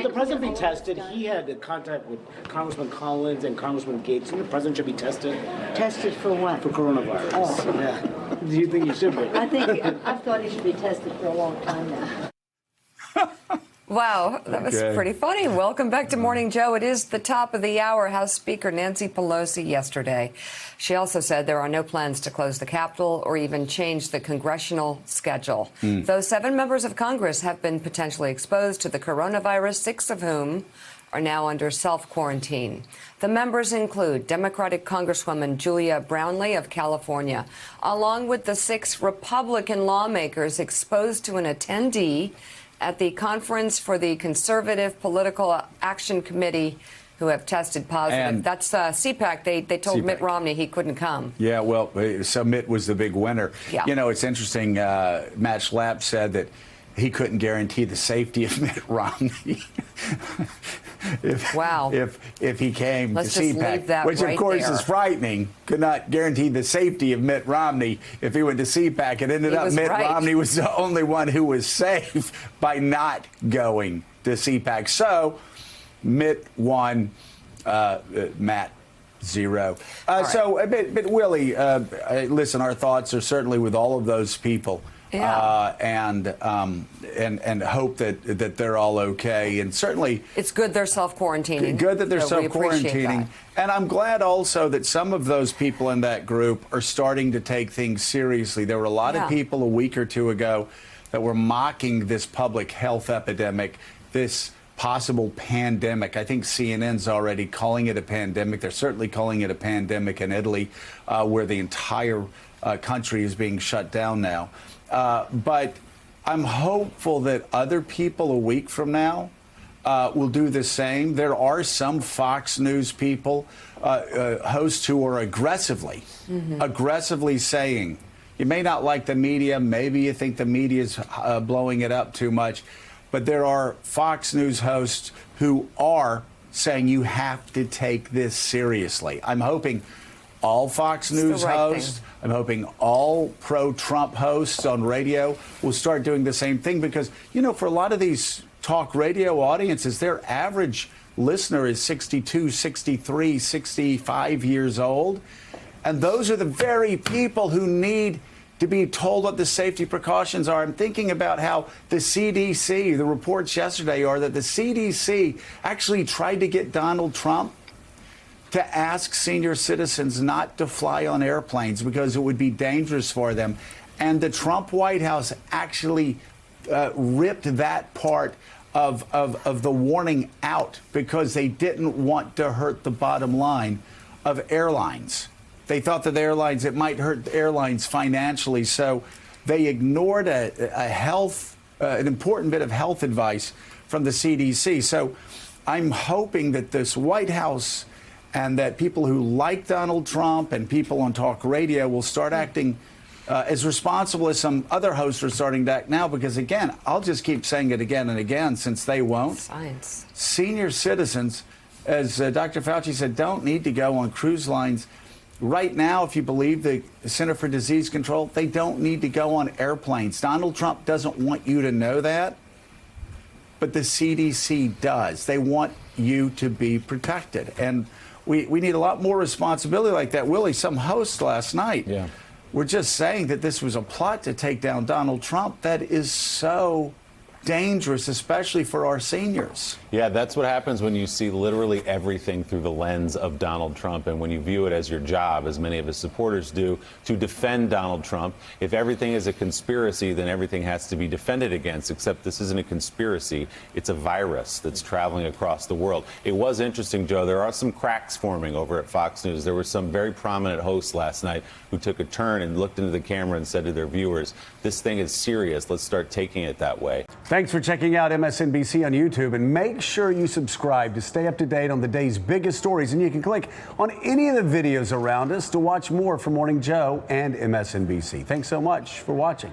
The president be tested. He had contact with Congressman Collins and Congressman Gates. And the president should be tested. Tested for what? For coronavirus. Oh. Yeah. Do you think he should be? I've thought he should be tested for a long time now. Wow, that was pretty funny. Welcome back to Morning Joe. It is the top of the hour. House Speaker Nancy Pelosi yesterday. She also said there are no plans to close the Capitol or even change the congressional schedule. Though 7 members of Congress have been potentially exposed to the coronavirus, 6 of whom are now under self-quarantine. The members include Democratic Congresswoman Julia Brownley of California, along with the 6 Republican lawmakers exposed to an attendee at the Conference for the Conservative Political Action Committee who have tested positive. And that's CPAC. They told CPAC. Mitt Romney he couldn't come. Yeah, well, so Mitt was the big winner. Yeah. You know, it's interesting. Matt Schlapp said that he couldn't guarantee the safety of Mitt Romney. If he came Let's to CPAC, which right of course there. is frightening, could not guarantee the safety of Mitt Romney if he went to CPAC. It ended up Mitt Romney was the only one who was safe by not going to CPAC. So Mitt won, Matt 0. So, but Willie, listen, our thoughts are certainly with all of those people. Yeah. And hope that they're all okay. And certainly it's good they're self-quarantining. Good that they're self-quarantining. And I'm glad also that some of those people in that group are starting to take things seriously. There were a lot of people a week or two ago that were mocking this public health epidemic, this possible pandemic. I think CNN's already calling it a pandemic. They're certainly calling it a pandemic in Italy, where the entire country is being shut down now. But I'm hopeful that other people a week from now will do the same. There are some Fox News people, hosts who are aggressively saying, you may not like the media, maybe you think the media is blowing it up too much, but there are Fox News hosts who are saying you have to take this seriously. I'm hoping all Fox News hosts, I'm hoping all pro-Trump hosts on radio will start doing the same thing because, you know, for a lot of these talk radio audiences, their average listener is 62, 63, 65 years old. And those are the very people who need to be told what the safety precautions are. I'm thinking about how the CDC, the reports yesterday are that the CDC actually tried to get Donald Trump to ask senior citizens not to fly on airplanes because it would be dangerous for them. And the Trump White House actually ripped that part of the warning out because they didn't want to hurt the bottom line of airlines. They thought that the airlines, it might hurt the airlines financially. So they ignored an important bit of health advice from the CDC. So I'm hoping that this White House and that people who like Donald Trump and people on talk radio will start acting as responsible as some other hosts are starting to act now. Because, again, I'll just keep saying it again and again since they won't. Science. Senior citizens, as Dr. Fauci said, don't need to go on cruise lines. Right now, if you believe the Center for Disease Control, they don't need to go on airplanes. Donald Trump doesn't want you to know that, but the CDC does. They want you to be protected. And we need a lot more responsibility like that. Willie, some hosts last night were just saying that this was a plot to take down Donald Trump. That is so dangerous, especially for our seniors. Yeah, that's what happens when you see literally everything through the lens of Donald Trump and when you view it as your job, as many of his supporters do, to defend Donald Trump. If everything is a conspiracy, then everything has to be defended against, except this isn't a conspiracy. It's a virus that's traveling across the world. It was interesting, Joe. There are some cracks forming over at Fox News. There were some very prominent hosts last night who took a turn and looked into the camera and said to their viewers, this thing is serious. Let's start taking it that way. Thanks for checking out MSNBC on YouTube, and make sure you subscribe to stay up to date on the day's biggest stories. And you can click on any of the videos around us to watch more from Morning Joe and MSNBC. Thanks so much for watching.